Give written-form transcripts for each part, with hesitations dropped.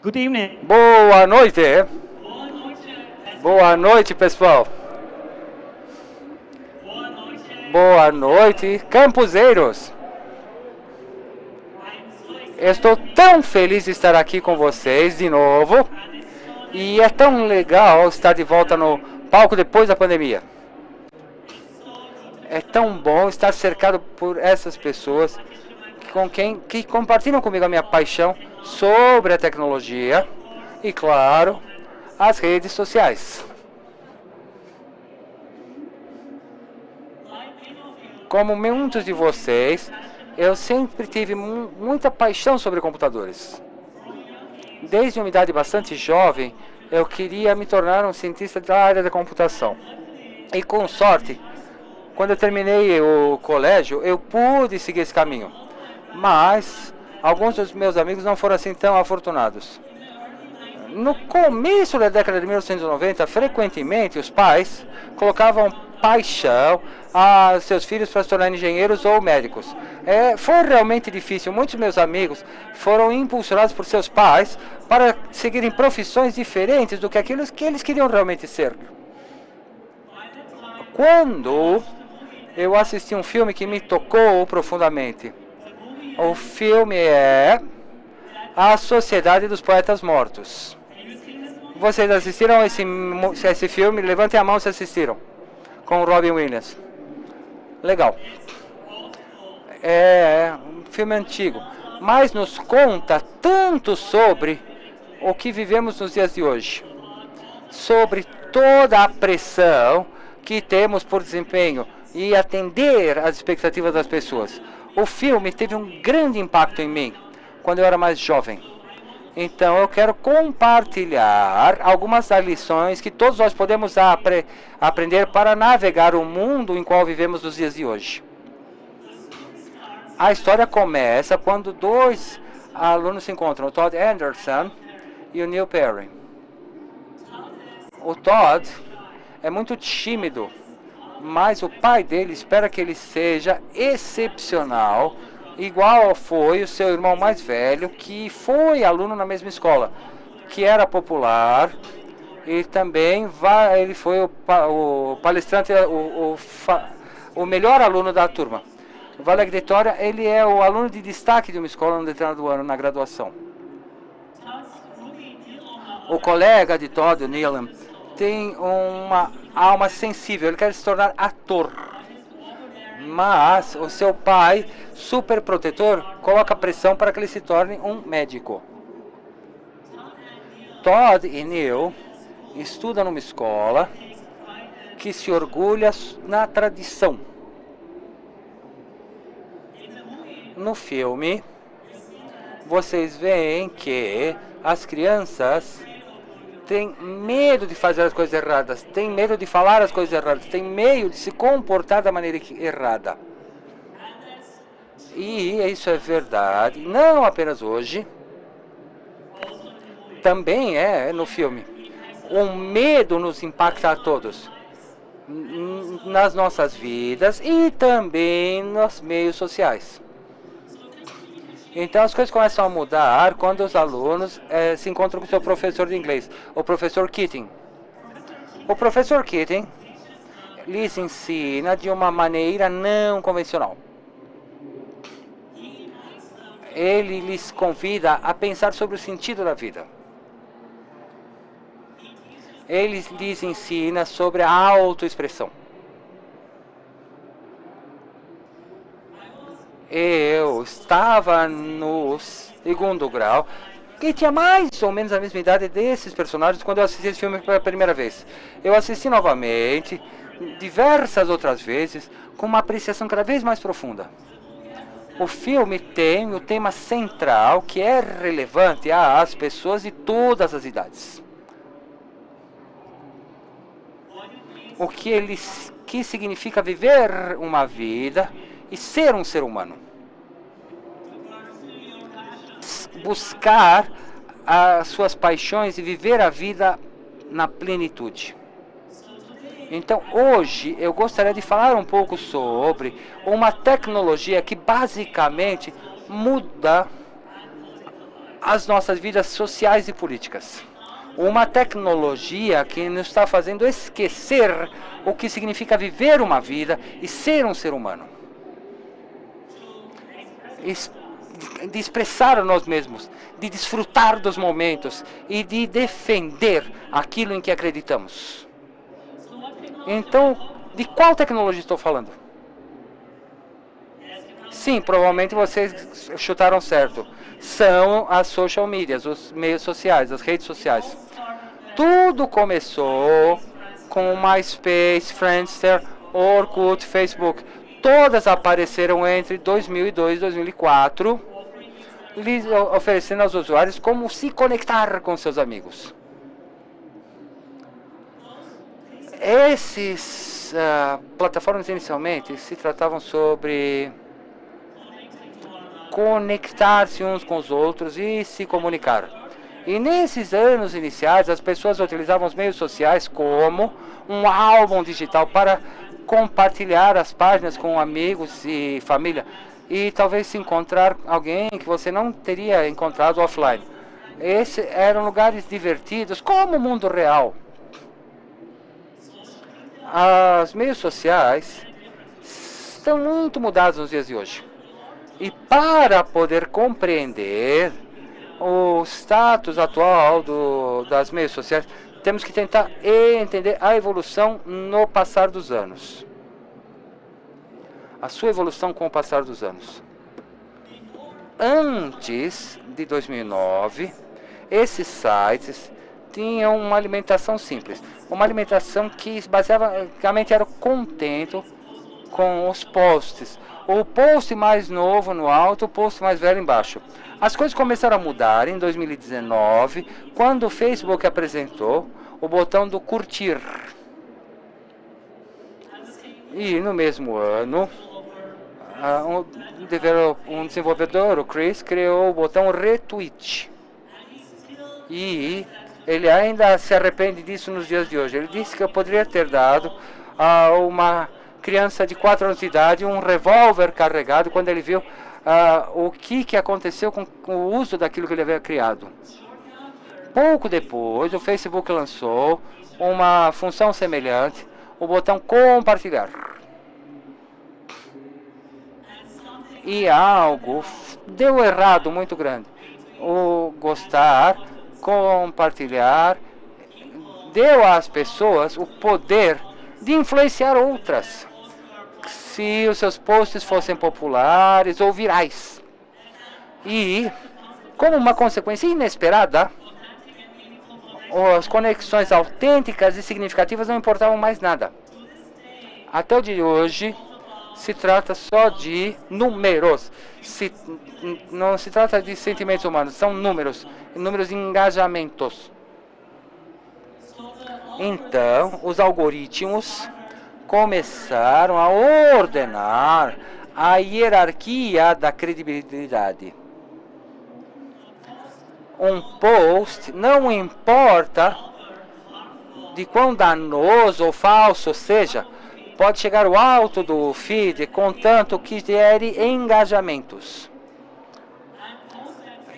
Good evening. Boa noite. Boa noite, pessoal. Boa noite, campuseiros. Estou tão feliz de estar aqui com vocês de novo. E é tão legal estar de volta no palco depois da pandemia. É tão bom estar cercado por essas pessoas que compartilham comigo a minha paixão sobre a tecnologia e, claro, as redes sociais. Como muitos de vocês, eu sempre tive muita paixão sobre computadores. Desde uma idade bastante jovem, eu queria me tornar um cientista da área da computação. E com sorte, quando eu terminei o colégio, eu pude seguir esse caminho. Mas alguns dos meus amigos não foram assim tão afortunados. No começo da década de 1990, frequentemente os pais colocavam paixão a seus filhos para se tornarem engenheiros ou médicos. Foi realmente difícil. Muitos meus amigos foram impulsionados por seus pais para seguirem profissões diferentes do que aquilo que eles queriam realmente ser. Quando eu assisti um filme que me tocou profundamente. O filme é A Sociedade dos Poetas Mortos. Vocês assistiram esse filme? Levantem a mão se assistiram. Com o Robin Williams. Legal. É um filme antigo, mas nos conta tanto sobre o que vivemos nos dias de hoje. Sobre toda a pressão que temos por desempenho e atender às expectativas das pessoas. O filme teve um grande impacto em mim quando eu era mais jovem. Então eu quero compartilhar algumas das lições que todos nós podemos aprender para navegar o mundo em qual vivemos nos dias de hoje. A história começa quando dois alunos se encontram, o Todd Anderson e o Neil Perry. O Todd é muito tímido, mas o pai dele espera que ele seja excepcional, igual foi o seu irmão mais velho, que foi aluno na mesma escola, que era popular, e também ele foi o palestrante, o melhor aluno da turma. O Valedictória, ele é o aluno de destaque de uma escola no determinado ano, na graduação. O colega de Todd, o Neil, tem uma alma sensível, ele quer se tornar ator. Mas o seu pai, super protetor, coloca pressão para que ele se torne um médico. Todd e Neil estudam numa escola que se orgulha na tradição. No filme, vocês veem que as crianças têm medo de fazer as coisas erradas, têm medo de falar as coisas erradas, têm medo de se comportar da maneira errada. E isso é verdade, não apenas hoje, também é no filme. O medo nos impacta a todos, nas nossas vidas e também nos meios sociais. Então as coisas começam a mudar quando os alunos se encontram com o seu professor de inglês, o professor Keating. O professor Keating lhes ensina de uma maneira não convencional. Ele lhes convida a pensar sobre o sentido da vida. Ele lhes ensina sobre a autoexpressão. Eu estava no segundo grau e tinha mais ou menos a mesma idade desses personagens quando eu assisti esse filme pela primeira vez. Eu assisti novamente, diversas outras vezes, com uma apreciação cada vez mais profunda. O filme tem o tema central que é relevante às pessoas de todas as idades. O que significa viver uma vida e ser um ser humano. Buscar as suas paixões e viver a vida na plenitude. Então, hoje, eu gostaria de falar um pouco sobre uma tecnologia que basicamente muda as nossas vidas sociais e políticas. Uma tecnologia que nos está fazendo esquecer o que significa viver uma vida e ser um ser humano. De expressar a nós mesmos, de desfrutar dos momentos e de defender aquilo em que acreditamos. Então, de qual tecnologia estou falando? Sim, provavelmente vocês chutaram certo. São as social medias, os meios sociais, as redes sociais. Tudo começou com MySpace, Friendster, Orkut, Facebook. Todas apareceram entre 2002 e 2004, lhes oferecendo aos usuários como se conectar com seus amigos. Essas plataformas inicialmente se tratavam sobre conectar-se uns com os outros e se comunicar. E nesses anos iniciais, as pessoas utilizavam os meios sociais como um álbum digital para compartilhar as páginas com amigos e família. E talvez se encontrar alguém que você não teria encontrado offline. Esses eram lugares divertidos, como o mundo real. Os meios sociais estão muito mudados nos dias de hoje. E para poder compreender o status atual das meios sociais, temos que tentar entender a evolução no passar dos anos. A sua evolução com o passar dos anos. Antes de 2009, esses sites tinham uma alimentação simples. Uma alimentação que basicamente era contento com os posts. O post mais novo no alto, o post mais velho embaixo. As coisas começaram a mudar em 2019, quando o Facebook apresentou o botão do curtir. E no mesmo ano, um desenvolvedor, o Chris, criou o botão retweet. E ele ainda se arrepende disso nos dias de hoje. Ele disse que eu poderia ter dado a uma criança de 4 anos de idade um revólver carregado quando ele viu o que aconteceu com o uso daquilo que ele havia criado. Pouco depois, o Facebook lançou uma função semelhante, o botão compartilhar. E algo deu errado muito grande. O gostar, compartilhar, deu às pessoas o poder de influenciar outras, se os seus posts fossem populares ou virais. E, como uma consequência inesperada, as conexões autênticas e significativas não importavam mais nada. Até o dia de hoje, se trata só de números. Não se trata de sentimentos humanos, são números de engajamentos. Então, os algoritmos começaram a ordenar a hierarquia da credibilidade. Um post, não importa de quão danoso ou falso seja, pode chegar ao alto do feed, contanto que gere engajamentos.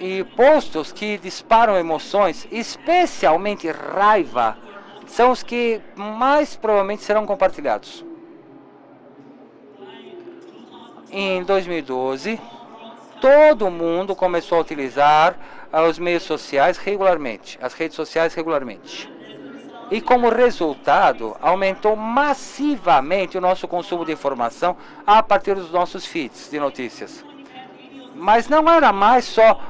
E posts que disparam emoções, especialmente raiva, são os que mais provavelmente serão compartilhados. Em 2012, todo mundo começou a utilizar os meios sociais regularmente, as redes sociais regularmente. E como resultado, aumentou massivamente o nosso consumo de informação a partir dos nossos feeds de notícias. Mas não era mais só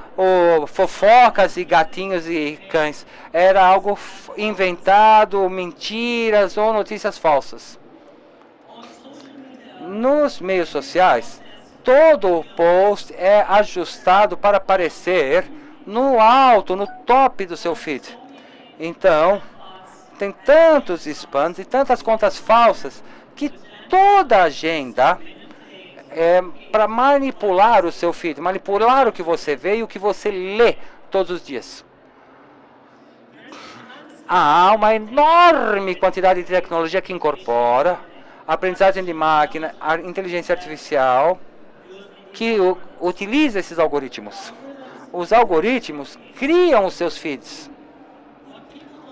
fofocas e gatinhos e cães. Era algo inventado, mentiras ou notícias falsas. Nos meios sociais, todo post é ajustado para aparecer no alto, no top do seu feed. Então, tem tantos spams e tantas contas falsas que toda agenda para manipular o seu feed, manipular o que você vê e o que você lê todos os dias. Há uma enorme quantidade de tecnologia que incorpora aprendizagem de máquina, a inteligência artificial, que utiliza esses algoritmos. Os algoritmos criam os seus feeds.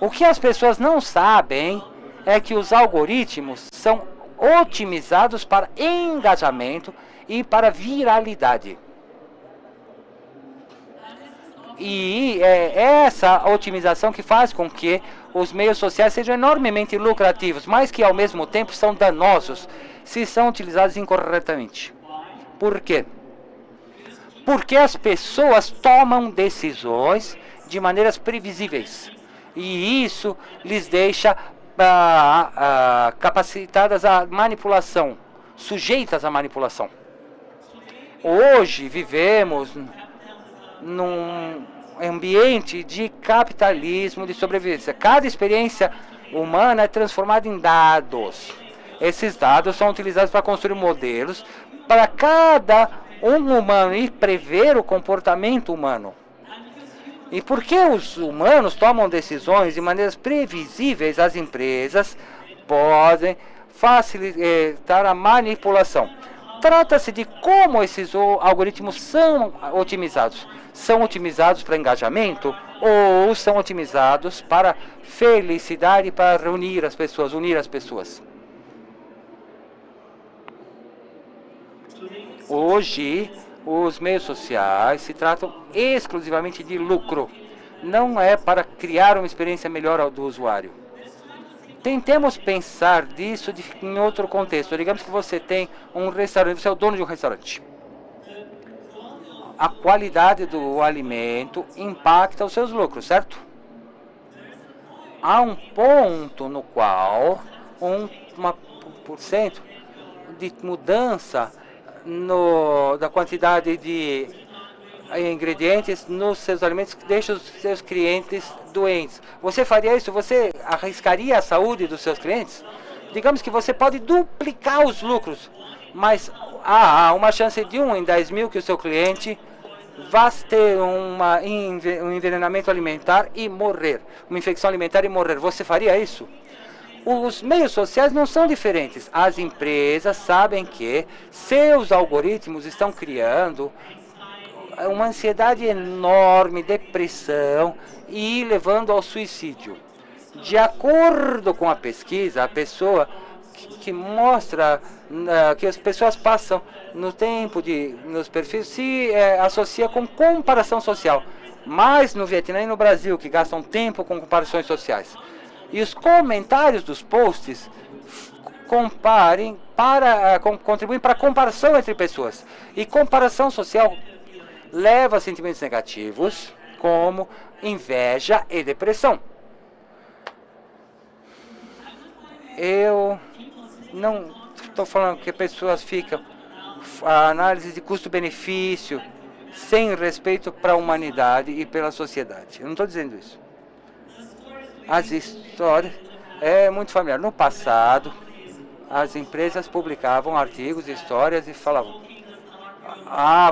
O que as pessoas não sabem é que os algoritmos são otimizados para engajamento e para viralidade. E é essa otimização que faz com que os meios sociais sejam enormemente lucrativos, mas que ao mesmo tempo são danosos se são utilizados incorretamente. Por quê? Porque as pessoas tomam decisões de maneiras previsíveis. E isso lhes deixa capacitadas à manipulação, sujeitas à manipulação. Hoje vivemos num ambiente de capitalismo, de sobrevivência. Cada experiência humana é transformada em dados. Esses dados são utilizados para construir modelos para cada um humano e prever o comportamento humano. E porque os humanos tomam decisões de maneiras previsíveis, as empresas podem facilitar a manipulação. Trata-se de como esses algoritmos são otimizados. São otimizados para engajamento ou são otimizados para felicidade, para unir as pessoas. Hoje, os meios sociais se tratam exclusivamente de lucro. Não é para criar uma experiência melhor do usuário. Tentemos pensar disso em outro contexto. Digamos que você tem um restaurante, você é o dono de um restaurante. A qualidade do alimento impacta os seus lucros, certo? Há um ponto no qual 1% de mudança da quantidade de ingredientes nos seus alimentos deixa os seus clientes doentes. Você faria isso? Você arriscaria a saúde dos seus clientes? Digamos que você pode duplicar os lucros, mas há uma chance de 1 em 10 mil que o seu cliente vá ter um envenenamento alimentar e morrer, uma infecção alimentar e morrer. Você faria isso? Os meios sociais não são diferentes. As empresas sabem que seus algoritmos estão criando uma ansiedade enorme, depressão e levando ao suicídio. De acordo com a pesquisa, a pessoa que mostra que as pessoas passam no tempo nos perfis se associa com comparação social. Mais no Vietnã e no Brasil, que gastam tempo com comparações sociais. E os comentários dos posts contribuem para a comparação entre pessoas. E comparação social leva a sentimentos negativos, como inveja e depressão. Eu não estou falando que pessoas ficam a análise de custo-benefício sem respeito para a humanidade e pela sociedade. Eu não estou dizendo isso. As histórias é muito familiar. No passado, as empresas publicavam artigos, histórias e falavam: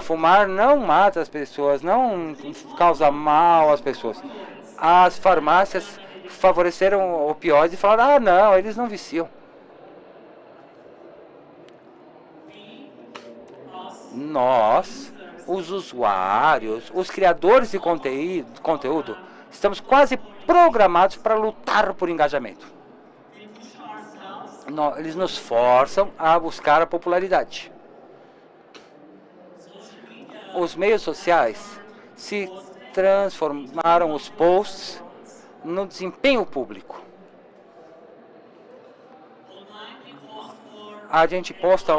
fumar não mata as pessoas, não causa mal às pessoas. As farmácias favoreceram opioides e falaram: não, eles não viciam. Nós, os usuários, os criadores de conteúdo, estamos quase programados para lutar por engajamento. Eles nos forçam a buscar a popularidade. Os meios sociais se transformaram os posts no desempenho público. A gente posta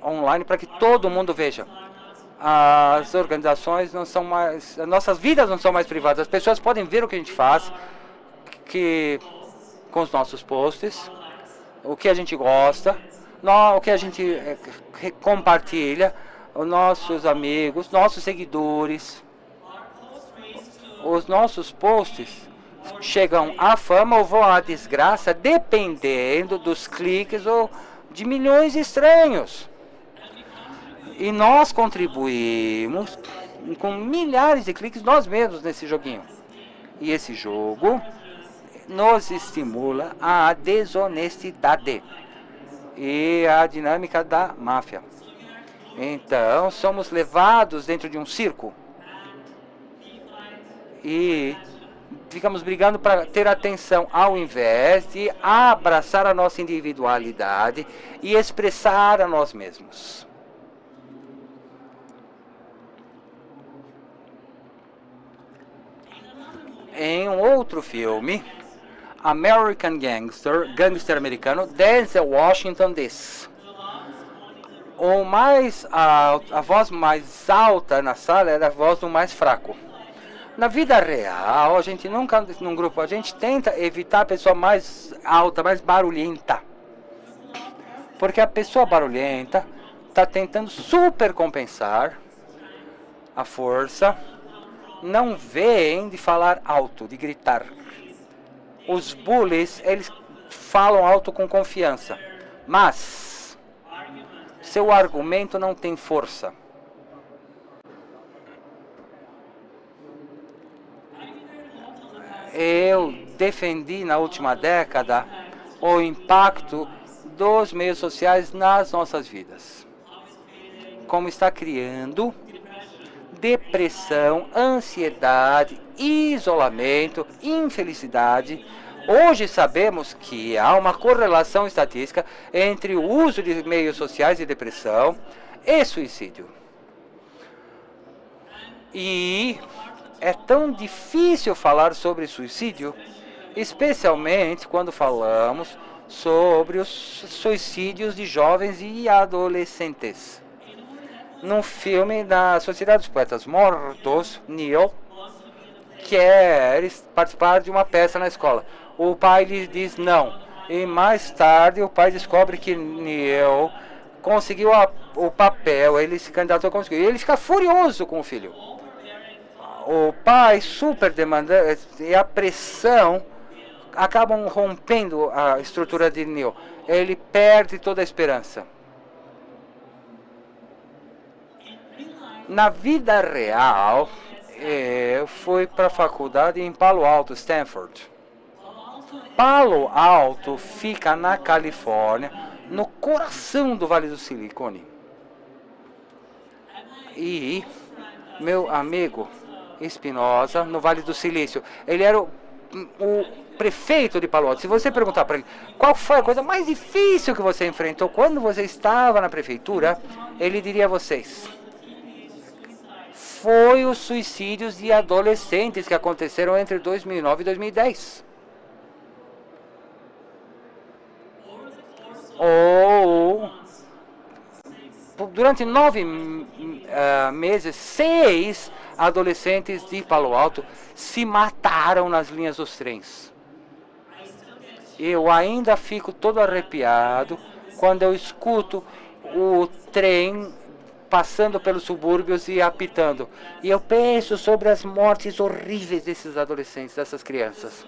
online para que todo mundo veja. As organizações não são mais, as nossas vidas não são mais privadas. As pessoas podem ver o que a gente faz, com os nossos posts, o que a gente gosta, o que a gente compartilha, os nossos amigos, nossos seguidores. Os nossos posts chegam à fama ou vão à desgraça dependendo dos cliques ou de milhões de estranhos. E nós contribuímos com milhares de cliques nós mesmos nesse joguinho. E esse jogo nos estimula a desonestidade e a dinâmica da máfia. Então, somos levados dentro de um circo. e ficamos brigando para ter atenção ao invés de abraçar a nossa individualidade e expressar a nós mesmos. Em um outro filme, American Gangster, gangster americano, Denzel Washington diz: a voz mais alta na sala era a voz do mais fraco. Na vida real, a gente nunca, num grupo, a gente tenta evitar a pessoa mais alta, mais barulhenta. Porque a pessoa barulhenta está tentando super compensar a força, não vêem de falar alto, de gritar. Os bullies, eles falam alto com confiança, mas seu argumento não tem força. Eu defendi na última década o impacto dos meios sociais nas nossas vidas. Como está criando depressão, ansiedade, isolamento, infelicidade. Hoje sabemos que há uma correlação estatística entre o uso de meios sociais e depressão e suicídio. E é tão difícil falar sobre suicídio, especialmente quando falamos sobre os suicídios de jovens e adolescentes. Num filme da Sociedade dos Poetas Mortos, Neil quer participar de uma peça na escola. O pai lhe diz não. E mais tarde o pai descobre que Neil conseguiu o papel, ele se candidatou a conseguir. E ele fica furioso com o filho. O pai super demandante e a pressão acabam rompendo a estrutura de Neil. Ele perde toda a esperança. Na vida real, eu fui para a faculdade em Palo Alto, Stanford. Palo Alto fica na Califórnia, no coração do Vale do Silicone. E meu amigo Espinosa, no Vale do Silício, ele era o prefeito de Palo Alto. Se você perguntar para ele qual foi a coisa mais difícil que você enfrentou quando você estava na prefeitura, ele diria a vocês: foi os suicídios de adolescentes que aconteceram entre 2009 e 2010. Ou durante 9 meses, 6 adolescentes de Palo Alto se mataram nas linhas dos trens. Eu ainda fico todo arrepiado quando eu escuto o trem passando pelos subúrbios e apitando. E eu penso sobre as mortes horríveis desses adolescentes, dessas crianças.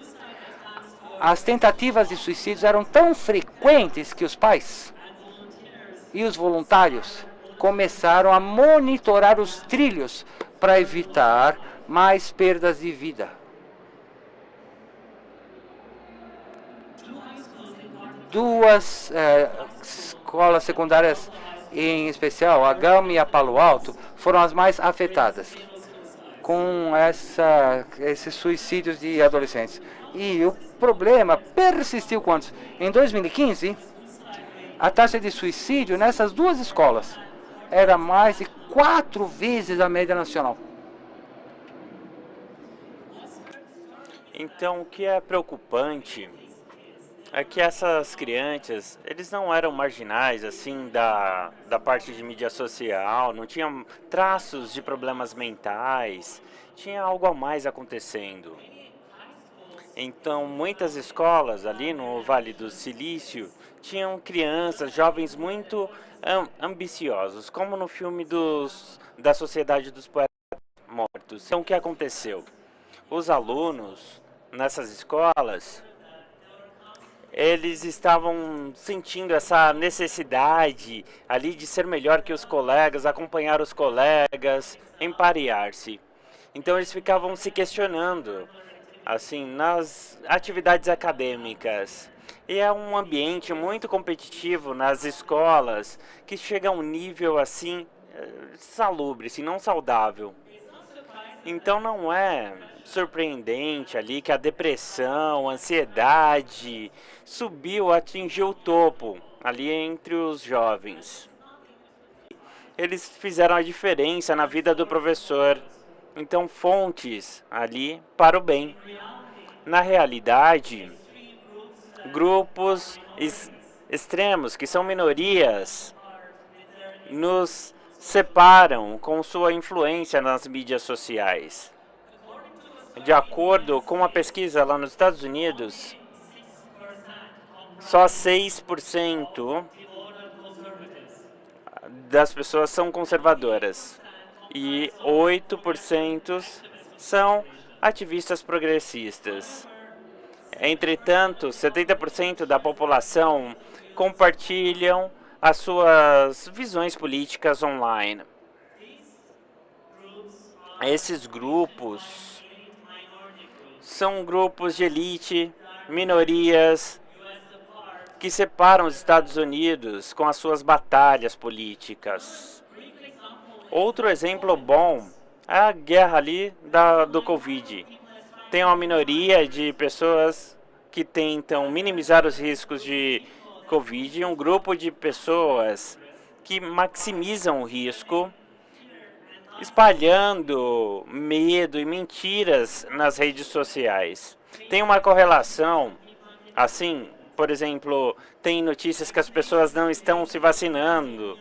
As tentativas de suicídio eram tão frequentes que os pais e os voluntários começaram a monitorar os trilhos para evitar mais perdas de vida. Duas escolas secundárias, em especial a Gama e a Palo Alto, foram as mais afetadas com esses suicídios de adolescentes. E o problema persistiu quantos? Em 2015, a taxa de suicídio nessas duas escolas era mais de 4 vezes a média nacional. Então, o que é preocupante é que essas crianças, eles não eram marginais, assim, da parte de mídia social, não tinham traços de problemas mentais, tinha algo a mais acontecendo. Então, muitas escolas ali no Vale do Silício tinham crianças, jovens muito ambiciosos, como no filme da Sociedade dos Poetas Mortos. Então, o que aconteceu? Os alunos nessas escolas, eles estavam sentindo essa necessidade ali de ser melhor que os colegas, acompanhar os colegas, emparear-se. Então eles ficavam se questionando, assim, nas atividades acadêmicas. E é um ambiente muito competitivo nas escolas, que chega a um nível assim, salubre, assim, não saudável. Então não é surpreendente ali que a depressão, a ansiedade subiu, atingiu o topo ali entre os jovens. Eles fizeram a diferença na vida do professor. Então, fontes ali para o bem. Na realidade, grupos extremos, que são minorias, nos separam com sua influência nas mídias sociais. De acordo com uma pesquisa lá nos Estados Unidos, só 6% das pessoas são conservadoras e 8% são ativistas progressistas. Entretanto, 70% da população compartilham as suas visões políticas online. Esses grupos são grupos de elite, minorias, que separam os Estados Unidos com as suas batalhas políticas. Outro exemplo bom é a guerra ali do Covid. Tem uma minoria de pessoas que tentam minimizar os riscos de Covid e um grupo de pessoas que maximizam o risco, espalhando medo e mentiras nas redes sociais. Tem uma correlação, assim, por exemplo, tem notícias que as pessoas não estão se vacinando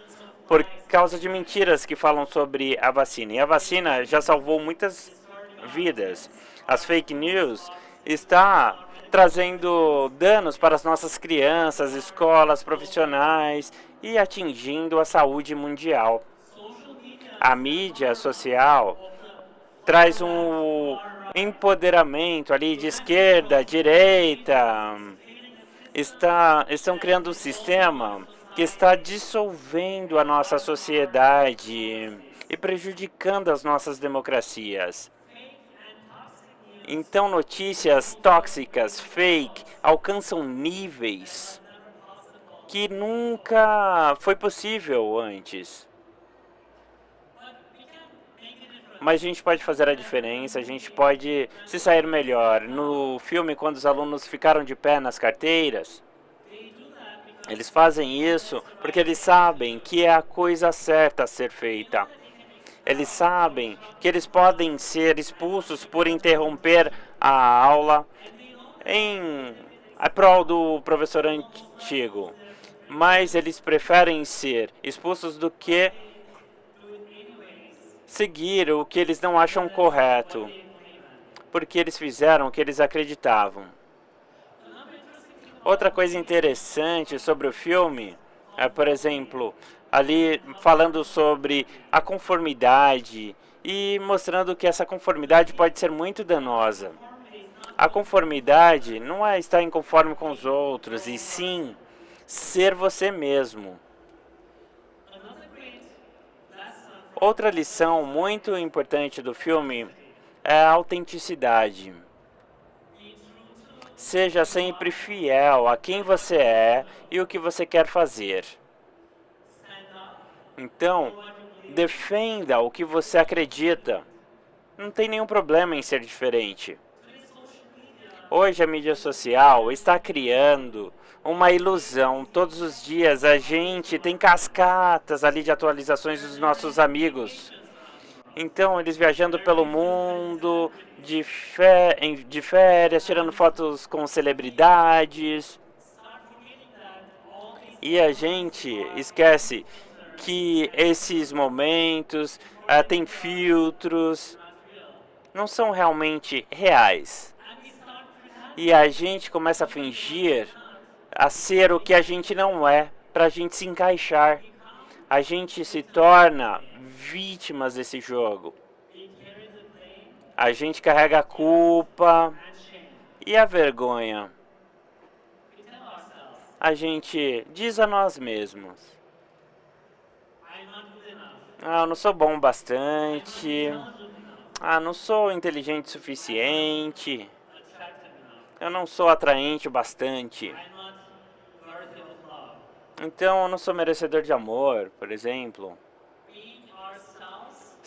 por causa de mentiras que falam sobre a vacina. E a vacina já salvou muitas vidas. As fake news está trazendo danos para as nossas crianças, escolas, profissionais e atingindo a saúde mundial. A mídia social traz um empoderamento ali de esquerda, direita. Estão criando um sistema que está dissolvendo a nossa sociedade e prejudicando as nossas democracias. Então, notícias tóxicas, fake, alcançam níveis que nunca foi possível antes. Mas a gente pode fazer a diferença, a gente pode se sair melhor. No filme, quando os alunos ficaram de pé nas carteiras, eles fazem isso porque eles sabem que é a coisa certa a ser feita. Eles sabem que eles podem ser expulsos por interromper a aula em prol do professor antigo. Mas eles preferem ser expulsos do que seguir o que eles não acham correto, porque eles fizeram o que eles acreditavam. Outra coisa interessante sobre o filme é, por exemplo, ali falando sobre a conformidade e mostrando que essa conformidade pode ser muito danosa. A conformidade não é estar inconforme com os outros, e sim ser você mesmo. Outra lição muito importante do filme é a autenticidade. Seja sempre fiel a quem você é e o que você quer fazer. Então, defenda o que você acredita. Não tem nenhum problema em ser diferente. Hoje a mídia social está criando uma ilusão. Todos os dias a gente tem cascatas ali de atualizações dos nossos amigos. Então, eles viajando pelo mundo, de férias, tirando fotos com celebridades. E a gente esquece que esses momentos têm filtros, não são realmente reais. E a gente começa a fingir a ser o que a gente não é, para a gente se encaixar. A gente se torna vítimas desse jogo. A gente carrega a culpa e a vergonha. A gente diz a nós mesmos: eu não sou bom bastante. Não sou inteligente o suficiente. Eu não sou atraente o bastante. Então eu não sou merecedor de amor, por exemplo.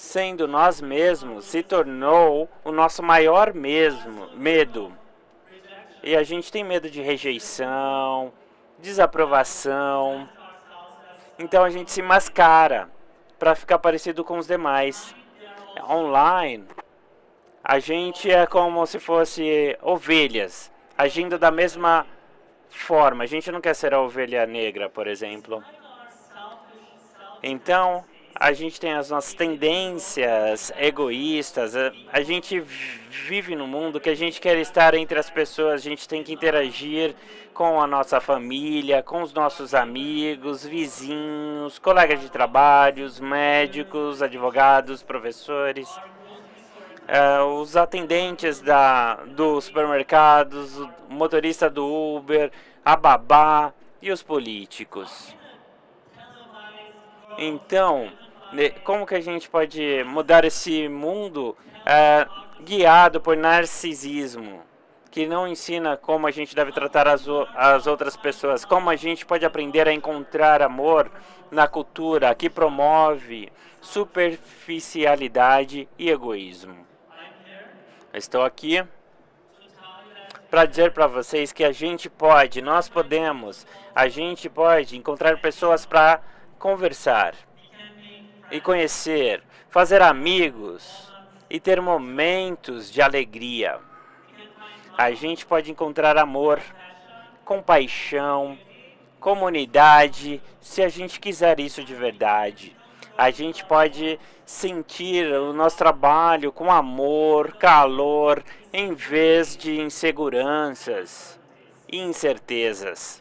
sendo nós mesmos, se tornou o nosso maior medo. E a gente tem medo de rejeição, desaprovação. Então a gente se mascara para ficar parecido com os demais. Online, a gente é como se fosse ovelhas, agindo da mesma forma. A gente não quer ser a ovelha negra, por exemplo. Então, a gente tem as nossas tendências egoístas. A gente vive num mundo que a gente quer estar entre as pessoas. A gente tem que interagir com a nossa família, com os nossos amigos, vizinhos, colegas de trabalho, médicos, advogados, professores, os atendentes dos supermercados, o motorista do Uber, a babá e os políticos. Então, como que a gente pode mudar esse mundo guiado por narcisismo, que não ensina como a gente deve tratar as outras pessoas, como a gente pode aprender a encontrar amor na cultura que promove superficialidade e egoísmo. Estou aqui para dizer para vocês que a gente pode encontrar pessoas para conversar e conhecer, fazer amigos e ter momentos de alegria. A gente pode encontrar amor, compaixão, comunidade, se a gente quiser isso de verdade. A gente pode sentir o nosso trabalho com amor, calor, em vez de inseguranças e incertezas.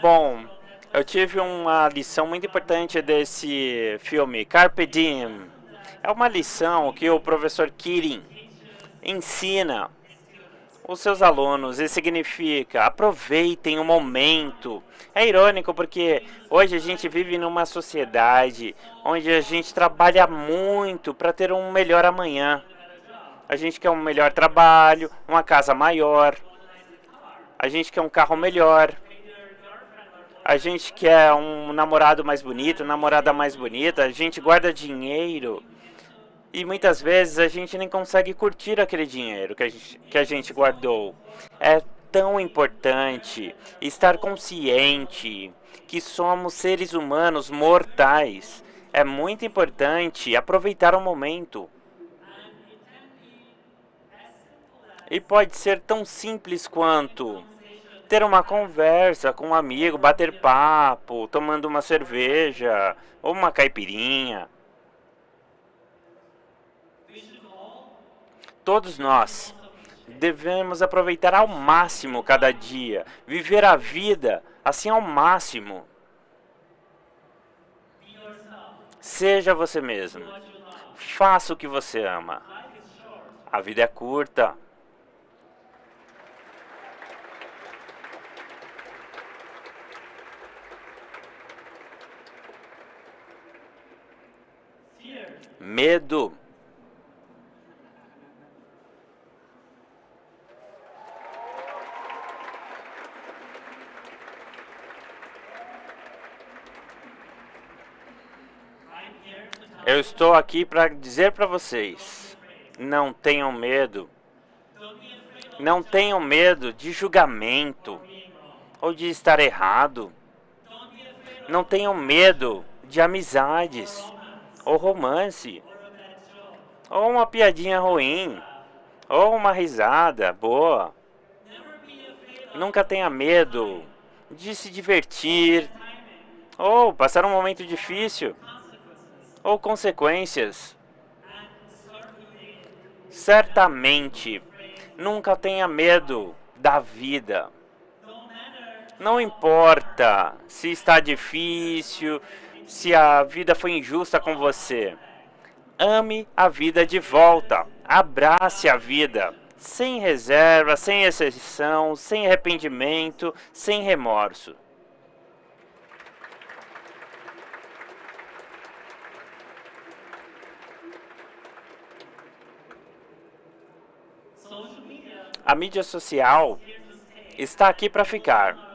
Bom, eu tive uma lição muito importante desse filme, Carpe Diem. É uma lição que o professor Keating ensina os seus alunos e significa: aproveitem o momento. É irônico porque hoje a gente vive numa sociedade onde a gente trabalha muito para ter um melhor amanhã. A gente quer um melhor trabalho, uma casa maior, a gente quer um carro melhor. A gente quer um namorado mais bonito, uma namorada mais bonita, a gente guarda dinheiro e muitas vezes a gente nem consegue curtir aquele dinheiro que a gente guardou. É tão importante estar consciente que somos seres humanos mortais. É muito importante aproveitar o momento. E pode ser tão simples quanto ter uma conversa com um amigo, bater papo, tomando uma cerveja ou uma caipirinha. Todos nós devemos aproveitar ao máximo cada dia, viver a vida assim ao máximo. Seja você mesmo. Faça o que você ama. A vida é curta. Medo. Eu estou aqui para dizer para vocês: não tenham medo. Não tenham medo de julgamento ou de estar errado. Não tenham medo de amizades ou romance, ou uma piadinha ruim, ou uma risada boa. Nunca tenha medo de se divertir, ou passar um momento difícil, ou consequências. Certamente, nunca tenha medo da vida. Não importa se está difícil, se a vida foi injusta com você. Ame a vida de volta. Abrace a vida. Sem reserva, sem exceção, sem arrependimento, sem remorso. A mídia social está aqui para ficar.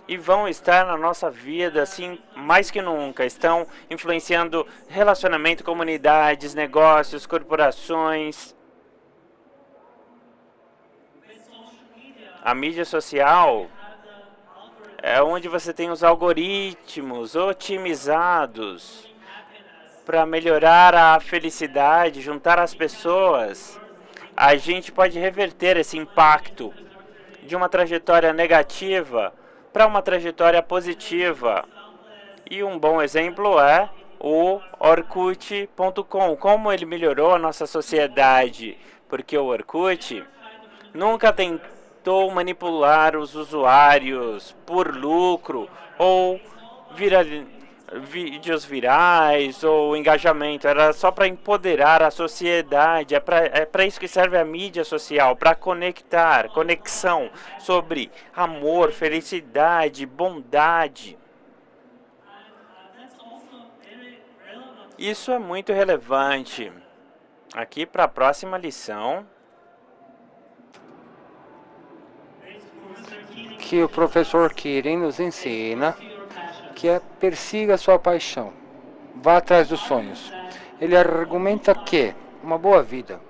E vão estar na nossa vida, assim, mais que nunca. Estão influenciando relacionamento, comunidades, negócios, corporações. A mídia social é onde você tem os algoritmos otimizados para melhorar a felicidade, juntar as pessoas. A gente pode reverter esse impacto de uma trajetória negativa para uma trajetória positiva. E um bom exemplo é o Orkut.com, como ele melhorou a nossa sociedade, porque o Orkut nunca tentou manipular os usuários por lucro ou vídeos virais ou engajamento, era só para empoderar a sociedade. É para isso que serve a mídia social, para conexão sobre amor, felicidade, bondade. Isso é muito relevante. Aqui para a próxima lição, que o professor Kirin nos ensina, que é persiga a sua paixão, vá atrás dos sonhos. Ele argumenta que uma boa vida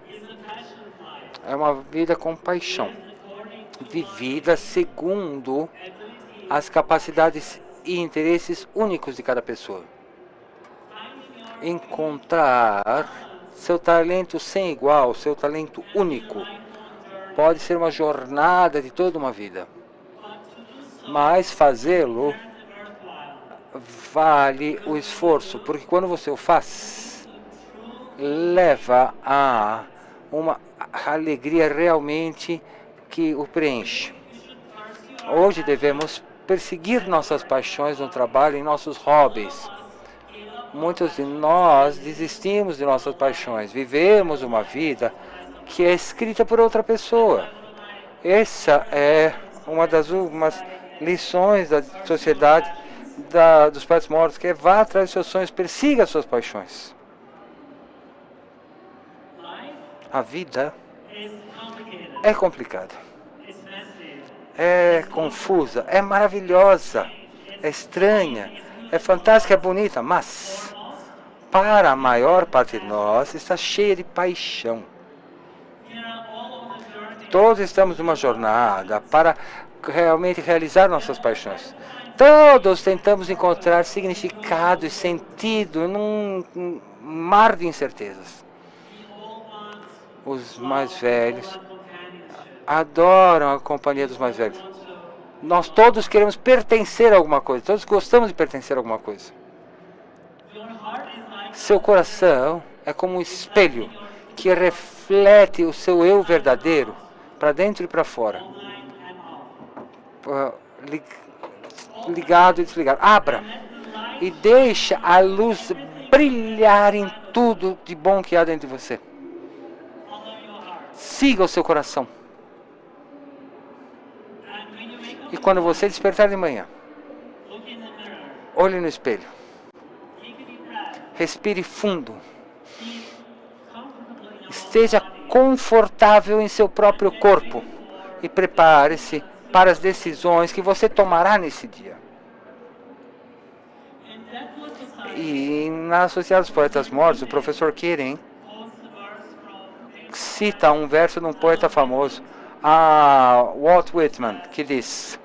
é uma vida com paixão, vivida segundo as capacidades e interesses únicos de cada pessoa. Encontrar seu talento sem igual, seu talento único, pode ser uma jornada de toda uma vida, mas fazê-lo vale o esforço, porque quando você o faz, leva a uma alegria realmente que o preenche. Hoje devemos perseguir nossas paixões no trabalho, em nossos hobbies. Muitos de nós desistimos de nossas paixões, vivemos uma vida que é escrita por outra pessoa. Essa é uma das últimas lições da sociedade dos pais mortos, que é vá atrás dos seus sonhos, persiga as suas paixões. A vida é complicada, é confusa, é maravilhosa, é estranha, é fantástica, é bonita, mas para a maior parte de nós está cheia de paixão. Todos estamos numa jornada para realmente realizar nossas paixões. Todos tentamos encontrar significado e sentido num mar de incertezas. Os mais velhos adoram a companhia dos mais velhos. Nós todos queremos pertencer a alguma coisa, todos gostamos de pertencer a alguma coisa. Seu coração é como um espelho que reflete o seu eu verdadeiro para dentro e para fora. Ligado e desligado. Abra e deixa a luz brilhar em tudo de bom que há dentro de você. Siga o seu coração. E quando você despertar de manhã, olhe no espelho. Respire fundo. Esteja confortável em seu próprio corpo e prepare-se para as decisões que você tomará nesse dia. E na Sociedade dos Poetas Mortos, o professor Kirin cita um verso de um poeta famoso, Walt Whitman, que diz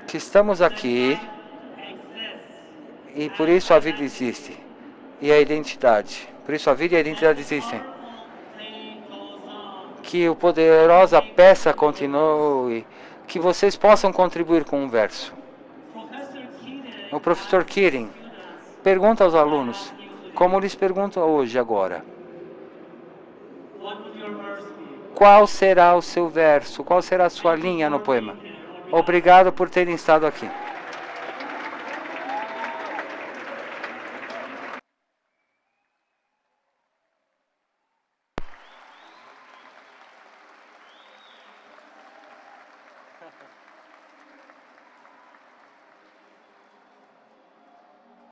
que estamos aqui e por isso a vida existe e a identidade. Por isso a vida e a identidade existem. Que a poderosa peça continue, que vocês possam contribuir com um verso. O professor Kirin pergunta aos alunos, como lhes pergunto hoje agora, qual será o seu verso, qual será a sua linha no poema? Obrigado por terem estado aqui.